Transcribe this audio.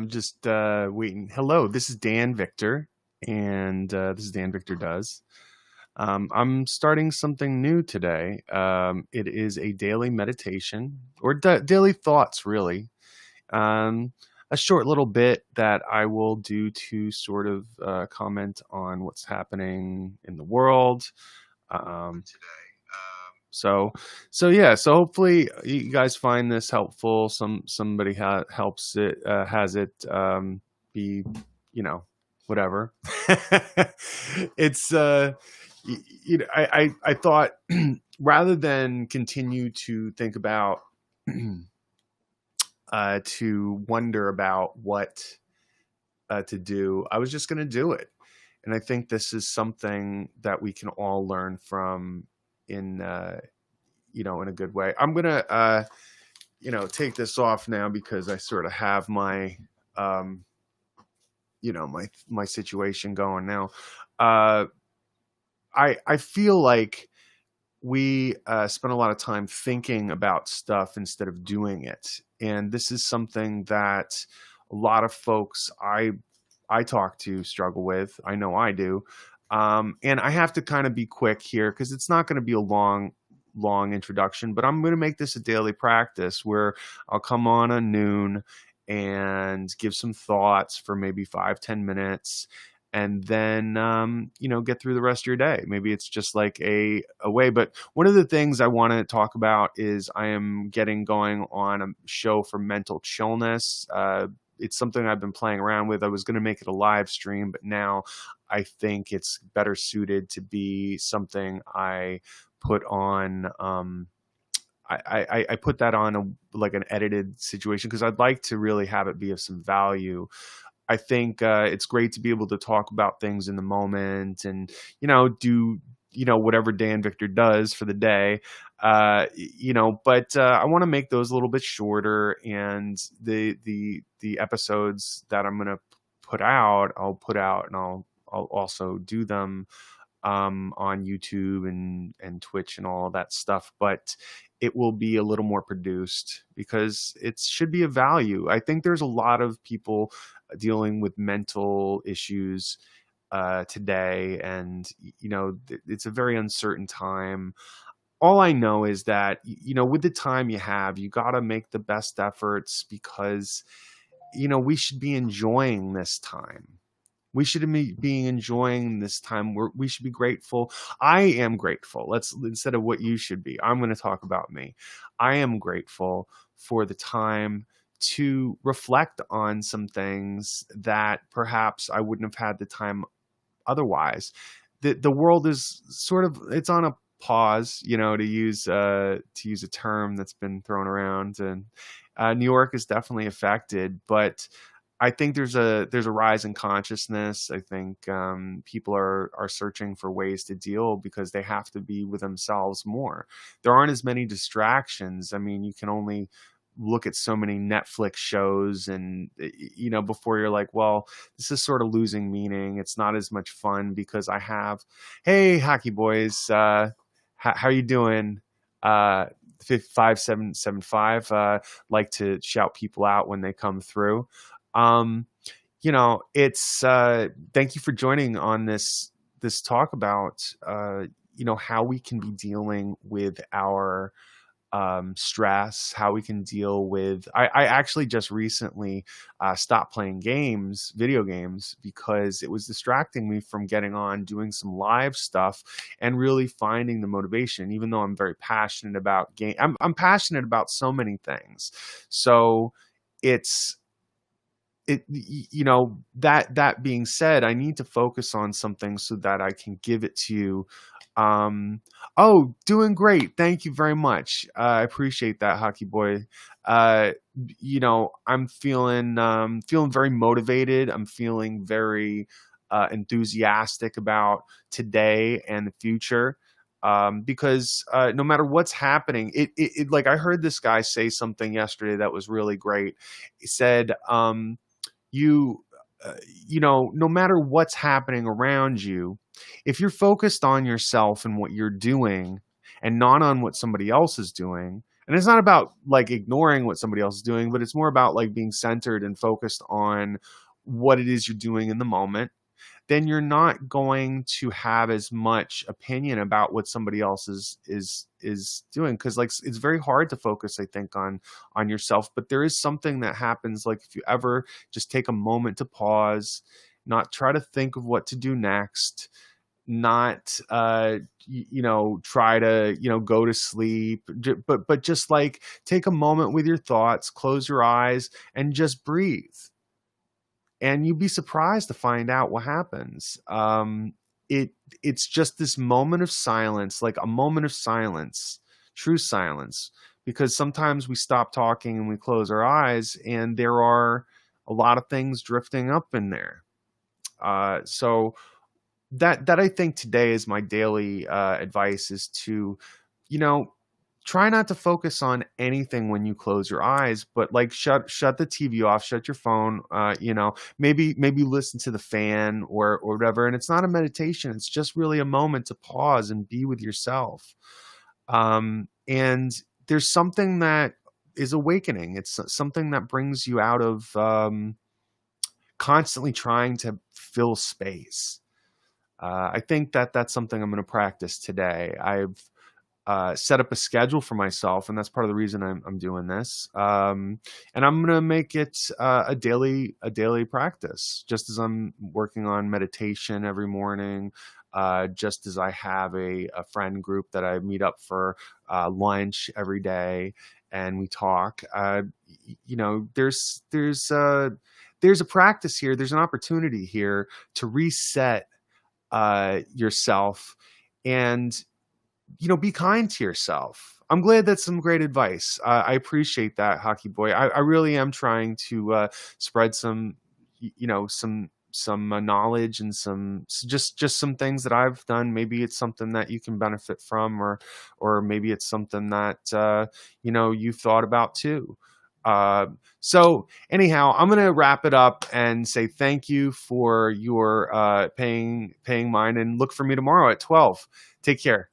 Just waiting. Hello, this is Dan Victor, and this is Dan Victor Does. I'm starting something new today. It is a daily meditation or daily thoughts, really. Um, a short little bit that I will do to sort of comment on what's happening in the world today. So, so yeah. So hopefully you guys find this helpful. Somebody helps it has it be whatever. It's I thought rather than continue to think about to wonder about what to do, I was just going to do it. And I think this is something that we can all learn from in in a good way. I'm gonna take this off now because I sort of have my my situation going now. I feel like we spend a lot of time thinking about stuff instead of doing it, and this is something that a lot of folks I talk to struggle with. I know I do. And I have to kind of be quick here because it's not going to be a long introduction, but I'm going to make this a daily practice where I'll come on at noon and give some thoughts for maybe 5-10 minutes, and then get through the rest of your day. Maybe it's just like a way. But one of the things I want to talk about is I am getting going on a show for mental chillness. It's something I've been playing around with. I was going to make it a live stream, but now I think it's better suited to be something I put on. I put that on like an edited situation because I'd like to really have it be of some value. I think it's great to be able to talk about things in the moment and, do, whatever Dan Victor does for the day, but I want to make those a little bit shorter, and the episodes that I'm going to I'll put out, and I'll also do them on YouTube and Twitch and all that stuff, but it will be a little more produced because it should be of value. I think there's a lot of people dealing with mental issues today, and it's a very uncertain time. All I know is that with the time you have, you got to make the best efforts because we should be enjoying this time. We should be enjoying this time. We should be grateful. I am grateful. Instead of what you should be, I'm going to talk about me. I am grateful for the time to reflect on some things that perhaps I wouldn't have had the time otherwise. The world is it's on a pause, to use a term that's been thrown around, and New York is definitely affected, but I think there's a rise in consciousness. I think people are searching for ways to deal because they have to be with themselves more. There aren't as many distractions. I mean, you can only look at so many Netflix shows, and before you're like, well, this is sort of losing meaning. It's not as much fun because I have, hey, hockey boys, how you doing? 5775 like to shout people out when they come through. It's thank you for joining on this talk about how we can be dealing with our stress, how we can deal with. I actually just recently stopped playing video games, because it was distracting me from getting on doing some live stuff and really finding the motivation. Even though I'm very passionate about I'm passionate about so many things. So that being said, I need to focus on something so that I can give it to you. Doing great. Thank you very much. I appreciate that, hockey boy. I'm feeling very motivated. I'm feeling very enthusiastic about today and the future. Because no matter what's happening, it like I heard this guy say something yesterday that was really great. He said, no matter what's happening around you, if you're focused on yourself and what you're doing and not on what somebody else is doing, And it's not about like ignoring what somebody else is doing, but it's more about like being centered and focused on what it is you're doing in the moment. Then you're not going to have as much opinion about what somebody else is doing, because like it's very hard to focus, I think, on yourself. But there is something that happens, like if you ever just take a moment to pause, not try to think of what to do next, not try to go to sleep, but just like take a moment with your thoughts, close your eyes, and just breathe, and you'd be surprised to find out what happens. It's just this moment of silence, like a moment of silence, true silence, because sometimes we stop talking and we close our eyes, and there are a lot of things drifting up in there. So that I think today is my daily advice, is to, you know, try not to focus on anything when you close your eyes, but like shut the TV off, shut your phone, maybe listen to the fan or whatever. And it's not a meditation, it's just really a moment to pause and be with yourself. And there's something that is awakening. It's something that brings you out of constantly trying to fill space. I think that that's something I'm going to practice today. I've set up a schedule for myself, and that's part of the reason I'm doing this. And I'm going to make it a daily practice, just as I'm working on meditation every morning. Just as I have a friend group that I meet up for lunch every day, and we talk. There's a practice here. There's an opportunity here to reset yourself, and be kind to yourself. I'm glad that's some great advice. I appreciate that, Hockey Boy. I really am trying to spread some, some knowledge and just some things that I've done. Maybe it's something that you can benefit from, or maybe it's something that you've thought about too. So anyhow, I'm going to wrap it up and say thank you for your paying mine, and look for me tomorrow at 12. Take care.